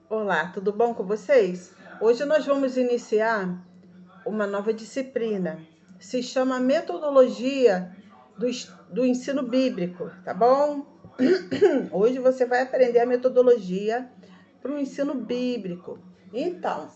Olá, tudo bom com vocês? Hoje nós vamos iniciar uma nova disciplina. Se chama Metodologia do Ensino Bíblico, tá bom? Hoje você vai aprender a metodologia para o ensino bíblico. Então,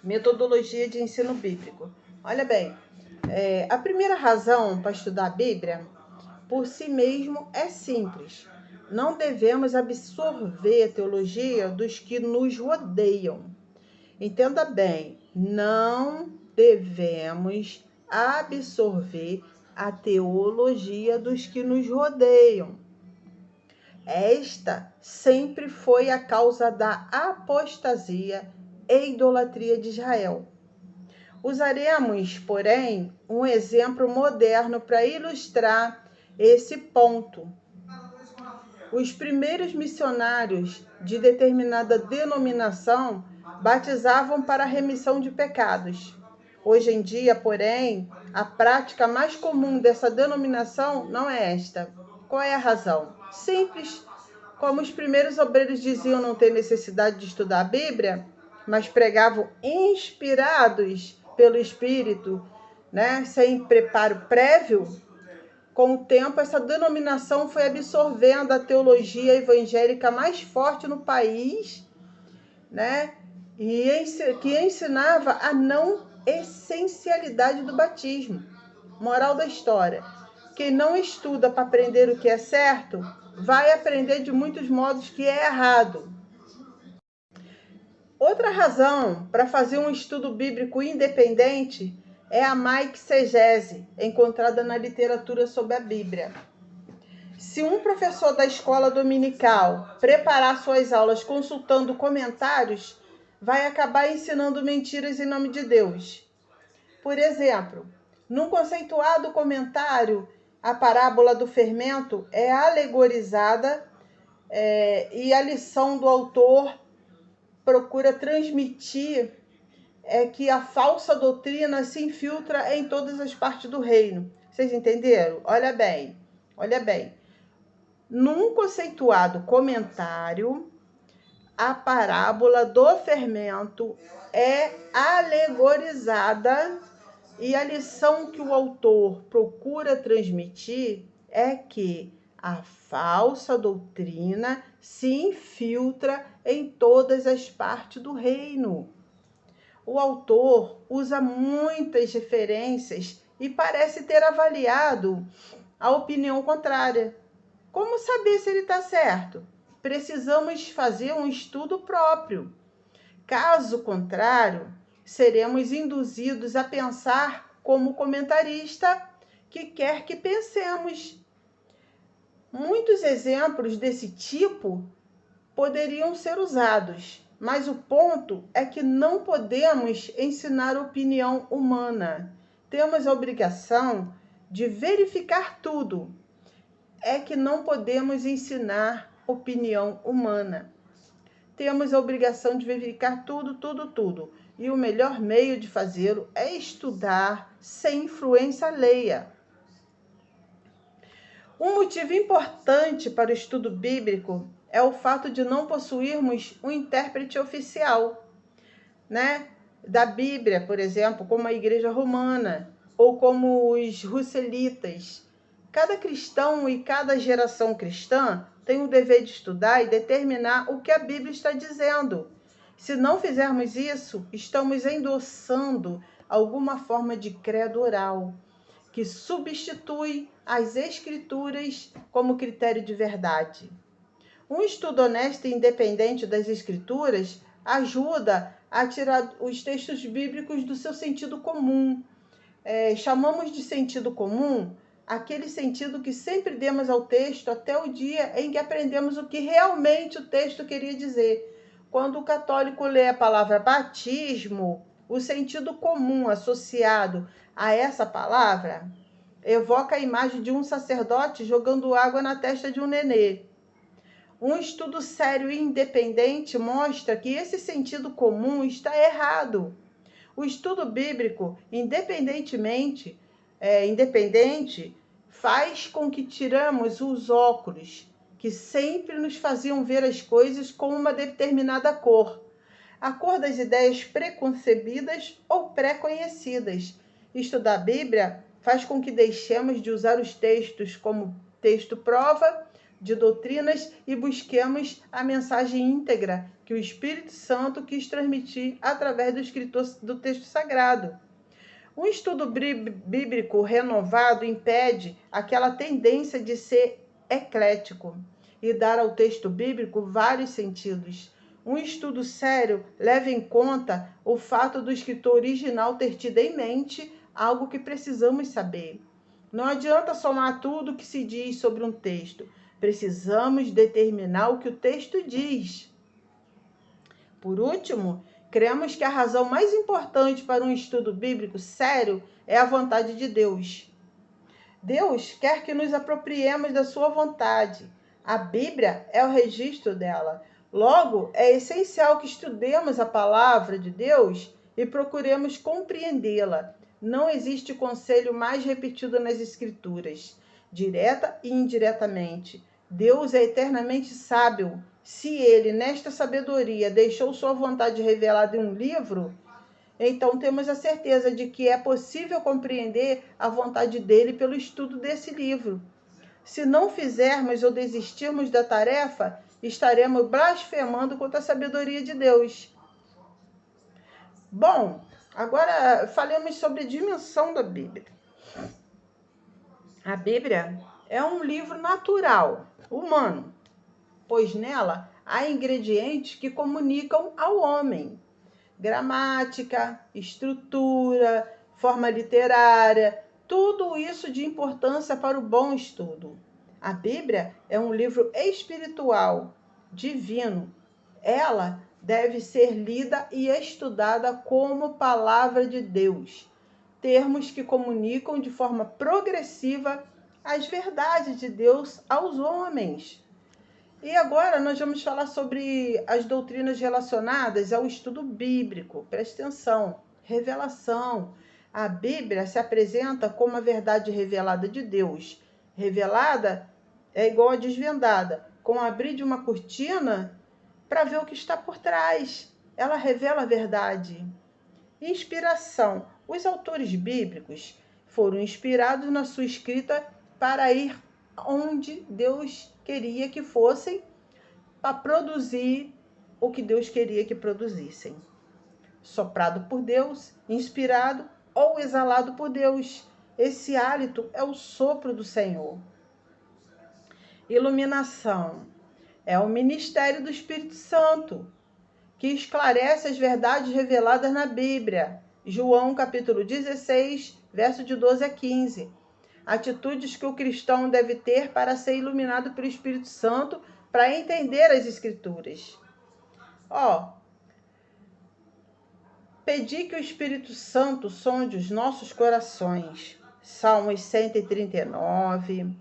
metodologia de ensino bíblico. Olha bem, a primeira razão para estudar a Bíblia por si mesmo é simples. Não devemos absorver a teologia dos que nos rodeiam. Entenda bem, não devemos absorver a teologia dos que nos rodeiam. Esta sempre foi a causa da apostasia e idolatria de Israel. Usaremos, porém, um exemplo moderno para ilustrar esse ponto. Os primeiros missionários de determinada denominação batizavam para a remissão de pecados. Hoje em dia, porém, a prática mais comum dessa denominação não é esta. Qual é a razão? Simples. Como os primeiros obreiros diziam não ter necessidade de estudar a Bíblia, mas pregavam inspirados pelo Espírito, sem preparo prévio, com o tempo essa denominação foi absorvendo a teologia evangélica mais forte no país, e que ensinava a não essencialidade do batismo. Moral da história: quem não estuda para aprender o que é certo, vai aprender de muitos modos que é errado. Outra razão para fazer um estudo bíblico independente é a maixegese, encontrada na literatura sobre a Bíblia. Se um professor da escola dominical preparar suas aulas consultando comentários, vai acabar ensinando mentiras em nome de Deus. Por exemplo, num conceituado comentário, a parábola do fermento é alegorizada e a lição do autor procura transmitir que a falsa doutrina se infiltra em todas as partes do reino. Vocês entenderam? Olha bem. Num conceituado comentário, a parábola do fermento é alegorizada e a lição que o autor procura transmitir é que a falsa doutrina se infiltra em todas as partes do reino. O autor usa muitas referências e parece ter avaliado a opinião contrária. Como saber se ele está certo? Precisamos fazer um estudo próprio. Caso contrário, seremos induzidos a pensar como comentarista que quer que pensemos. Muitos exemplos desse tipo poderiam ser usados, mas o ponto é que não podemos ensinar opinião humana. Temos a obrigação de verificar tudo. É que não podemos ensinar opinião humana. Temos a obrigação de verificar tudo. E o melhor meio de fazê-lo é estudar sem influência alheia. Um motivo importante para o estudo bíblico é o fato de não possuirmos um intérprete oficial, da Bíblia, por exemplo, como a Igreja Romana ou como os russelitas. Cada cristão e cada geração cristã tem o dever de estudar e determinar o que a Bíblia está dizendo. Se não fizermos isso, estamos endossando alguma forma de credo oral, que substitui as Escrituras como critério de verdade. Um estudo honesto e independente das Escrituras ajuda a tirar os textos bíblicos do seu sentido comum. Chamamos de sentido comum aquele sentido que sempre demos ao texto até o dia em que aprendemos o que realmente o texto queria dizer. Quando o católico lê a palavra batismo, o sentido comum associado a essa palavra evoca a imagem de um sacerdote jogando água na testa de um nenê. Um estudo sério e independente mostra que esse sentido comum está errado. O estudo bíblico, independente, faz com que tiramos os óculos que sempre nos faziam ver as coisas com uma determinada cor, a cor das ideias preconcebidas ou pré-conhecidas. Estudar a Bíblia faz com que deixemos de usar os textos como texto prova de doutrinas e busquemos a mensagem íntegra que o Espírito Santo quis transmitir através do escritor do texto sagrado. Um estudo bíblico renovado impede aquela tendência de ser eclético e dar ao texto bíblico vários sentidos. Um estudo sério leva em conta o fato do escritor original ter tido em mente algo que precisamos saber. Não adianta somar tudo o que se diz sobre um texto. Precisamos determinar o que o texto diz. Por último, cremos que a razão mais importante para um estudo bíblico sério é a vontade de Deus. Deus quer que nos apropriemos da sua vontade. A Bíblia é o registro dela. Logo, é essencial que estudemos a palavra de Deus e procuremos compreendê-la. Não existe conselho mais repetido nas Escrituras, direta e indiretamente. Deus é eternamente sábio. Se ele, nesta sabedoria, deixou sua vontade revelada em um livro, então temos a certeza de que é possível compreender a vontade dele pelo estudo desse livro. Se não fizermos ou desistirmos da tarefa, estaremos blasfemando contra a sabedoria de Deus. Bom, agora falemos sobre a dimensão da Bíblia. A Bíblia é um livro natural, humano, pois nela há ingredientes que comunicam ao homem. Gramática, estrutura, forma literária, tudo isso de importância para o bom estudo. A Bíblia é um livro espiritual, divino. Ela deve ser lida e estudada como palavra de Deus. Termos que comunicam de forma progressiva as verdades de Deus aos homens. E agora nós vamos falar sobre as doutrinas relacionadas ao estudo bíblico. Preste atenção. Revelação. A Bíblia se apresenta como a verdade revelada de Deus. Revelada é igual a desvendada, com abrir de uma cortina para ver o que está por trás. Ela revela a verdade. Inspiração. Os autores bíblicos foram inspirados na sua escrita para ir onde Deus queria que fossem, para produzir o que Deus queria que produzissem. Soprado por Deus, inspirado ou exalado por Deus. Esse hálito é o sopro do Senhor. Iluminação é o ministério do Espírito Santo, que esclarece as verdades reveladas na Bíblia. João capítulo 16, verso de 12 a 15. Atitudes que o cristão deve ter para ser iluminado pelo Espírito Santo para entender as Escrituras. Pedi que o Espírito Santo sonde os nossos corações. Salmos 139,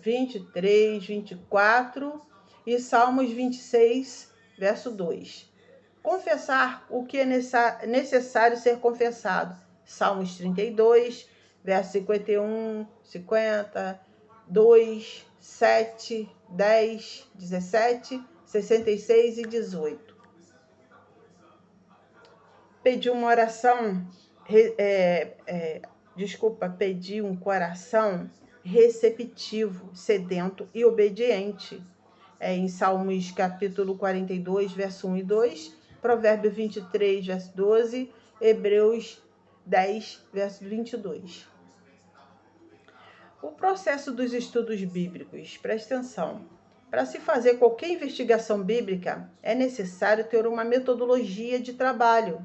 23, 24 e Salmos 26, verso 2. Confessar o que é necessário ser confessado. Salmos 32, verso 51, 50, 2, 7, 10, 17, 66 e 18. Pedi uma oração, pedi um coração receptivo, sedento e obediente. Em Salmos capítulo 42, verso 1 e 2, Provérbio 23, verso 12, Hebreus 10, verso 22. O processo dos estudos bíblicos, presta atenção. Para se fazer qualquer investigação bíblica, é necessário ter uma metodologia de trabalho.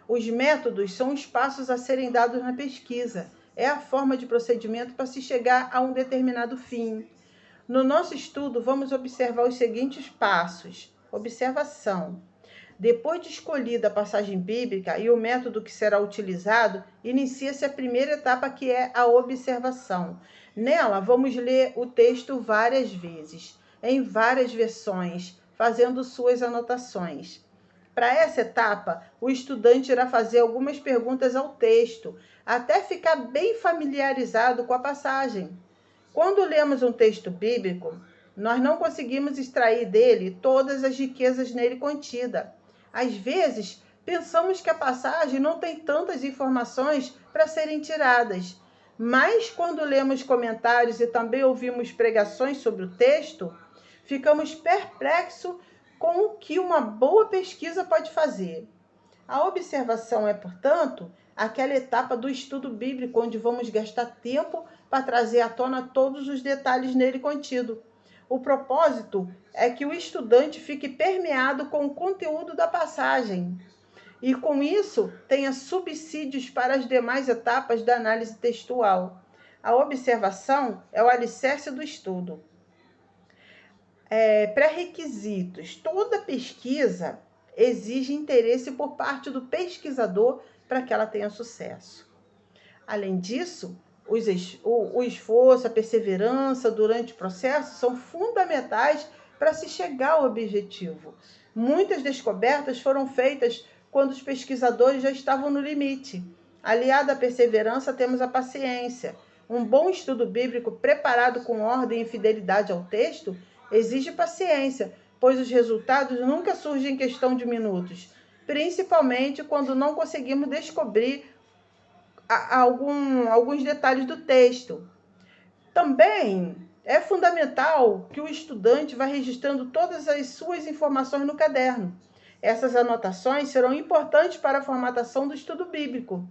Os métodos são os passos a serem dados na pesquisa. É a forma de procedimento para se chegar a um determinado fim. No nosso estudo, vamos observar os seguintes passos. Observação. Depois de escolhida a passagem bíblica e o método que será utilizado, inicia-se a primeira etapa, que é a observação. Nela, vamos ler o texto várias vezes, em várias versões, fazendo suas anotações. Para essa etapa, o estudante irá fazer algumas perguntas ao texto, até ficar bem familiarizado com a passagem. Quando lemos um texto bíblico, Nós não conseguimos extrair dele todas as riquezas nele contidas. Às vezes, pensamos que a passagem não tem tantas informações para serem tiradas, mas quando lemos comentários e também ouvimos pregações sobre o texto, ficamos perplexos com o que uma boa pesquisa pode fazer. A observação é, portanto, aquela etapa do estudo bíblico onde vamos gastar tempo para trazer à tona todos os detalhes nele contido. O propósito é que o estudante fique permeado com o conteúdo da passagem e, com isso, tenha subsídios para as demais etapas da análise textual. A observação é o alicerce do estudo. Pré-requisitos. Toda pesquisa exige interesse por parte do pesquisador para que ela tenha sucesso. Além disso, o esforço, a perseverança durante o processo são fundamentais para se chegar ao objetivo. Muitas descobertas foram feitas quando os pesquisadores já estavam no limite. Aliado à perseverança, temos a paciência. Um bom estudo bíblico preparado com ordem e fidelidade ao texto exige paciência, pois os resultados nunca surgem em questão de minutos, principalmente quando não conseguimos descobrir alguns detalhes do texto. Também é fundamental que o estudante vá registrando todas as suas informações no caderno. Essas anotações serão importantes para a formatação do estudo bíblico.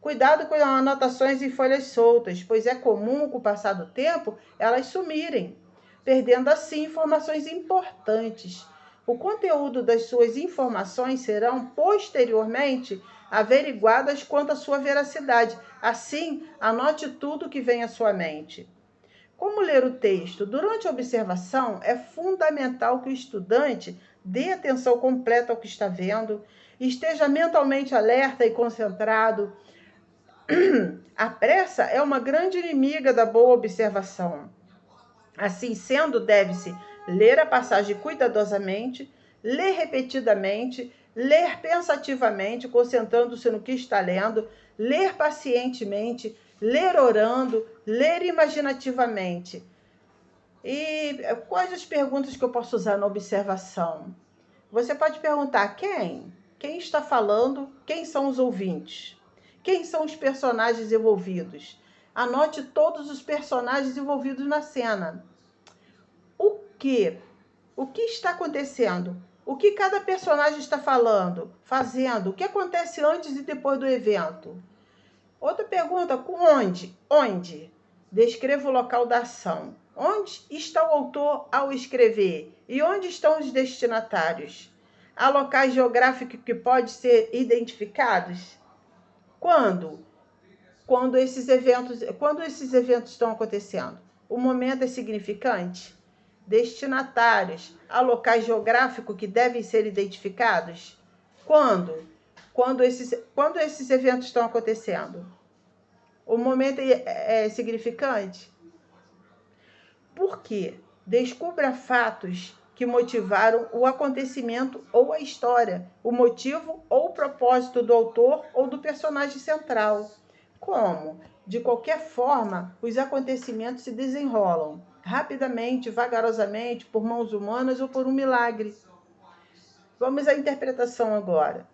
Cuidado com as anotações em folhas soltas, pois é comum, com o passar do tempo, elas sumirem, perdendo assim informações importantes. O conteúdo das suas informações serão posteriormente averiguadas quanto à sua veracidade. Assim, anote tudo que vem à sua mente. Como ler o texto? Durante a observação, é fundamental que o estudante dê atenção completa ao que está vendo, esteja mentalmente alerta e concentrado. A pressa é uma grande inimiga da boa observação. Assim sendo, deve-se ler a passagem cuidadosamente, ler repetidamente, ler pensativamente, concentrando-se no que está lendo, ler pacientemente, ler orando, ler imaginativamente. E quais as perguntas que eu posso usar na observação? Você pode perguntar quem? Quem está falando? Quem são os ouvintes? Quem são os personagens envolvidos? Anote todos os personagens envolvidos na cena. O que? O que está acontecendo? O que cada personagem está falando, fazendo? O que acontece antes e depois do evento? Outra pergunta, onde? Onde? Descreva o local da ação. Onde está o autor ao escrever? E onde estão os destinatários? Há locais geográficos que podem ser identificados? Quando? Quando esses eventos estão acontecendo? O momento é significante? Destinatários, há locais geográficos que devem ser identificados? Quando? Quando esses eventos estão acontecendo? O momento é significante? Por quê? Descubra fatos que motivaram o acontecimento ou a história, o motivo ou o propósito do autor ou do personagem central. Como? De qualquer forma, os acontecimentos se desenrolam rapidamente, vagarosamente, por mãos humanas ou por um milagre. Vamos à interpretação agora.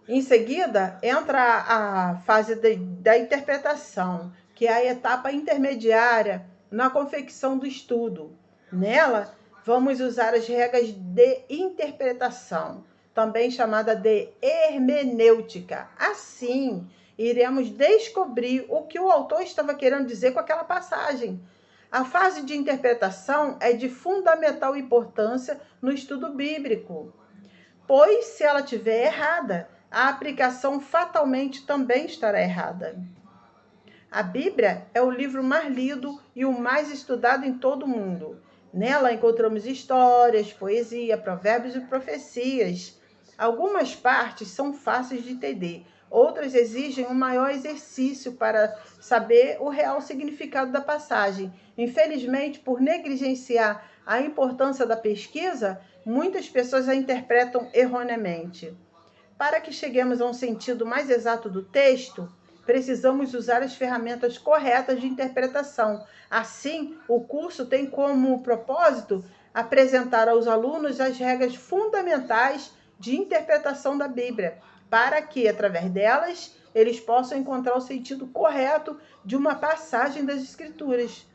Em seguida, entra a fase da interpretação, que é a etapa intermediária na confecção do estudo. Nela, vamos usar as regras de interpretação, também chamada de hermenêutica. Assim, iremos descobrir o que o autor estava querendo dizer com aquela passagem. A fase de interpretação é de fundamental importância no estudo bíblico, pois se ela estiver errada, a aplicação fatalmente também estará errada. A Bíblia é o livro mais lido e o mais estudado em todo o mundo. Nela encontramos histórias, poesia, provérbios e profecias. Algumas partes são fáceis de entender, outras exigem um maior exercício para saber o real significado da passagem. Infelizmente, por negligenciar a importância da pesquisa, muitas pessoas a interpretam erroneamente. Para que cheguemos a um sentido mais exato do texto, precisamos usar as ferramentas corretas de interpretação. Assim, o curso tem como propósito apresentar aos alunos as regras fundamentais de interpretação da Bíblia, para que, através delas, eles possam encontrar o sentido correto de uma passagem das Escrituras,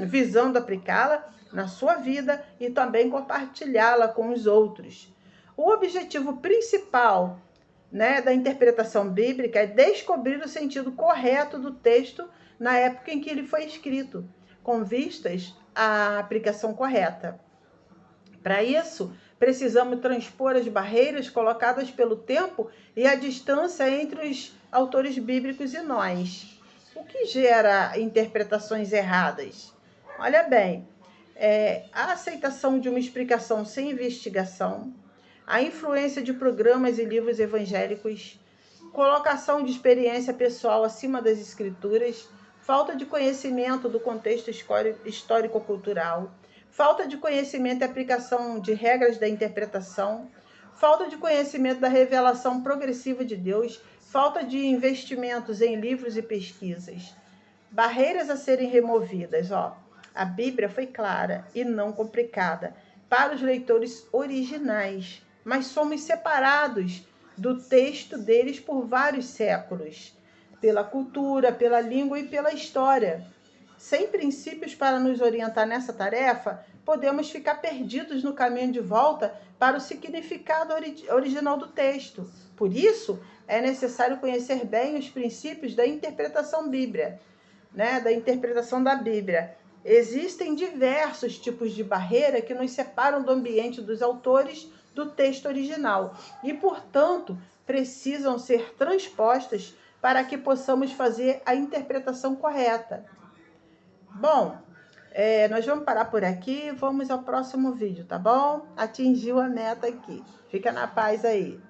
visando aplicá-la na sua vida e também compartilhá-la com os outros. O objetivo principal, da interpretação bíblica é descobrir o sentido correto do texto na época em que ele foi escrito, com vistas à aplicação correta. Para isso, precisamos transpor as barreiras colocadas pelo tempo e a distância entre os autores bíblicos e nós. O que gera interpretações erradas? Olha bem, a aceitação de uma explicação sem investigação, a influência de programas e livros evangélicos, colocação de experiência pessoal acima das escrituras, falta de conhecimento do contexto histórico-cultural, falta de conhecimento e aplicação de regras da interpretação, falta de conhecimento da revelação progressiva de Deus, falta de investimentos em livros e pesquisas. Barreiras a serem removidas, A Bíblia foi clara e não complicada para os leitores originais, mas somos separados do texto deles por vários séculos, pela cultura, pela língua e pela história. Sem princípios para nos orientar nessa tarefa, podemos ficar perdidos no caminho de volta para o significado original do texto. Por isso, é necessário conhecer bem os princípios da interpretação bíblica, da interpretação da Bíblia. Existem diversos tipos de barreira que nos separam do ambiente dos autores do texto original e, portanto, precisam ser transpostas para que possamos fazer a interpretação correta. Bom, nós vamos parar por aqui, vamos ao próximo vídeo, tá bom? Atingiu a meta aqui. Fica na paz aí.